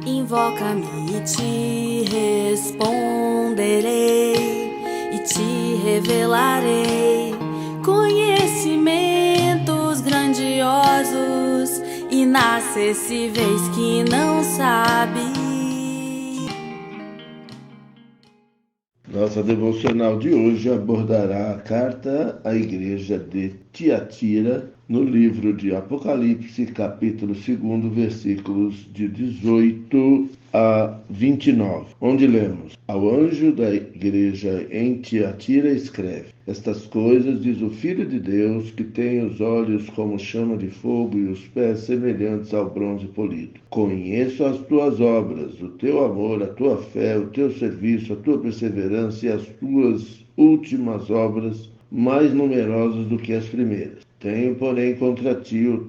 Invoca-me e te responderei e te revelarei conhecimentos grandiosos, inacessíveis que não sabes. Nossa devocional de hoje abordará a carta à igreja de Tiatira, no livro de Apocalipse, capítulo 2, versículos de 18 a 29, onde lemos: Ao anjo da igreja em Tiatira escreve: Estas coisas diz o Filho de Deus, que tem os olhos como chama de fogo e os pés semelhantes ao bronze polido. Conheço as tuas obras, o teu amor, a tua fé, o teu serviço, a tua perseverança e as tuas últimas obras, mais numerosas do que as primeiras. Tenho, porém, contra ti o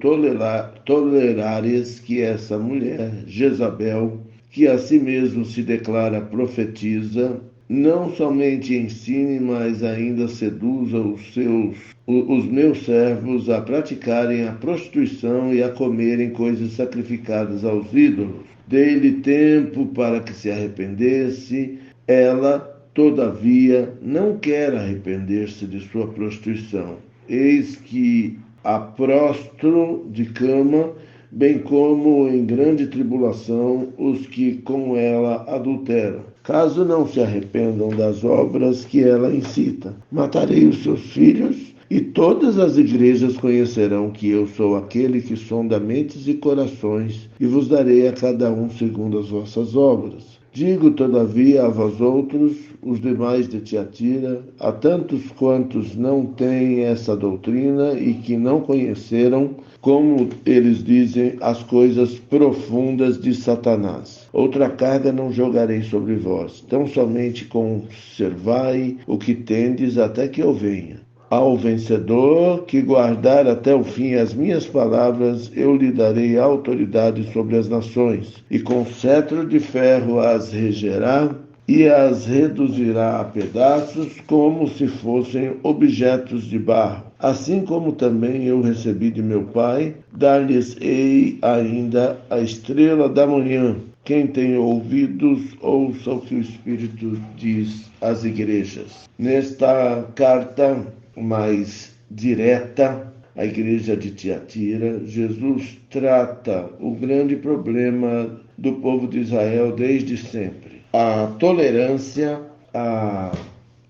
tolerares que essa mulher, Jezabel, que a si mesmo se declara profetiza, não somente ensine, mas ainda seduza os meus servos a praticarem a prostituição e a comerem coisas sacrificadas aos ídolos. Dei-lhe tempo para que se arrependesse. Ela, todavia, não quer arrepender-se de sua prostituição. Eis que a prostro de cama, bem como em grande tribulação os que com ela adulteram. Caso não se arrependam das obras que ela incita, matarei os seus filhos, e todas as igrejas conhecerão que eu sou aquele que sonda mentes e corações, e vos darei a cada um segundo as vossas obras. Digo, todavia, a vós outros, os demais de Tiatira, a tantos quantos não têm essa doutrina e que não conheceram, como eles dizem, as coisas profundas de Satanás. Outra carga não jogarei sobre vós, tão somente conservai o que tendes até que eu venha. Ao vencedor que guardar até o fim as minhas palavras, eu lhe darei autoridade sobre as nações, e com cetro de ferro as regerá e as reduzirá a pedaços como se fossem objetos de barro. Assim como também eu recebi de meu Pai, dar-lhes-ei ainda a estrela da manhã. Quem tem ouvidos, ouça o que o Espírito diz às igrejas. Nesta carta mais direta à igreja de Tiatira, Jesus trata o grande problema do povo de Israel desde sempre: a tolerância, a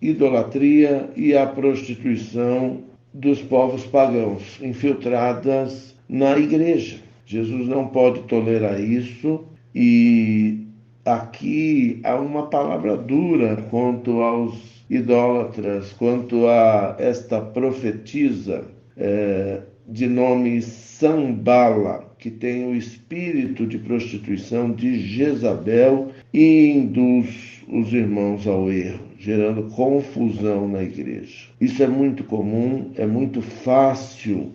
idolatria e a prostituição dos povos pagãos infiltradas na igreja. Jesus não pode tolerar isso, e aqui há uma palavra dura quanto aos idólatras, quanto a esta profetisa de nome Sambala, que tem o espírito de prostituição de Jezabel e induz os irmãos ao erro, gerando confusão na igreja. Isso é muito comum, é muito fácil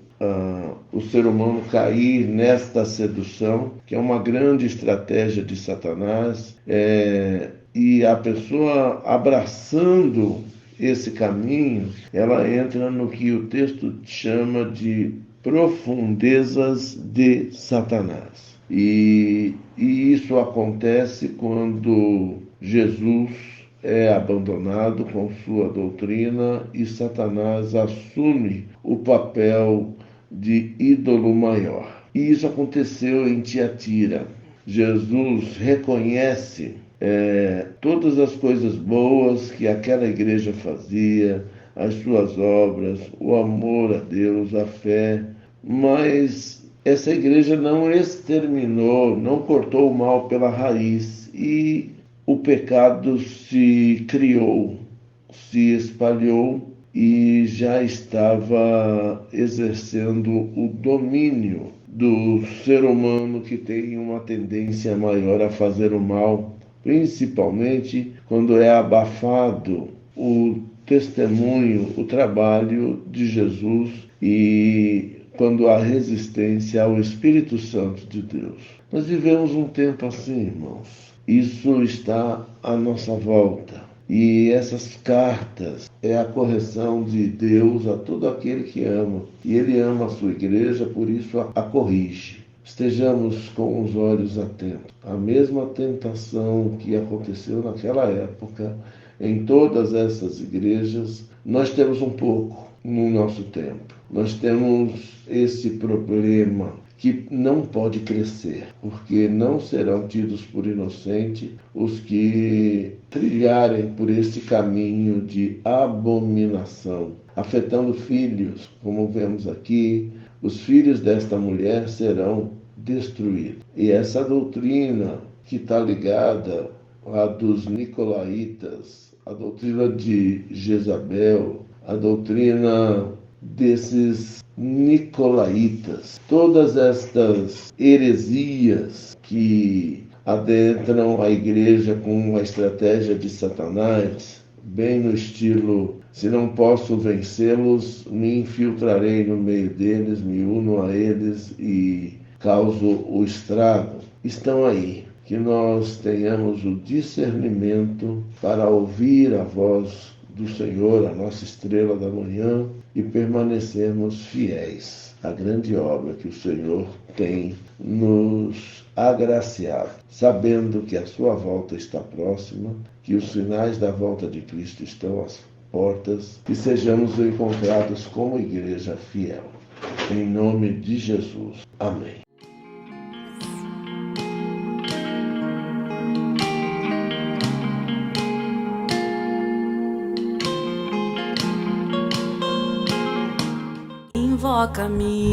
o ser humano cair nesta sedução, que é uma grande estratégia de Satanás, e a pessoa abraçando esse caminho, ela entra no que o texto chama de profundezas de Satanás. E isso acontece quando Jesus é abandonado com sua doutrina e Satanás assume o papel de ídolo maior. E isso aconteceu em Tiatira. Jesus reconhece todas as coisas boas que aquela igreja fazia, as suas obras, o amor a Deus, a fé, mas essa igreja não exterminou, não cortou o mal pela raiz, e o pecado se criou, se espalhou e já estava exercendo o domínio do ser humano, que tem uma tendência maior a fazer o mal, principalmente quando é abafado o testemunho, o trabalho de Jesus, e quando há resistência ao Espírito Santo de Deus. Nós vivemos um tempo assim, irmãos. Isso está à nossa volta. E essas cartas é a correção de Deus a todo aquele que ama. E Ele ama a sua igreja, por isso a corrige. estejamos com os olhos atentos. A mesma tentação que aconteceu naquela época, em todas essas igrejas, nós temos um pouco no nosso tempo. Nós temos esse problema que não pode crescer, porque não serão tidos por inocentes os que trilharem por esse caminho de abominação, afetando filhos, como vemos aqui. Os filhos desta mulher serão destruídos. E essa doutrina que está ligada à dos nicolaítas, a doutrina de Jezabel, a doutrina desses nicolaítas, todas estas heresias que adentram a igreja com uma estratégia de Satanás, bem no estilo: se não posso vencê-los, me infiltrarei no meio deles, me uno a eles e causo o estrago. Estão aí. Que nós tenhamos o discernimento para ouvir a voz do Senhor, a nossa estrela da manhã, e permanecermos fiéis à grande obra que o Senhor tem nos agraciado, sabendo que a sua volta está próxima, que os sinais da volta de Cristo estão às portas, e sejamos encontrados como igreja fiel. Em nome de Jesus. Amém. Invoca-me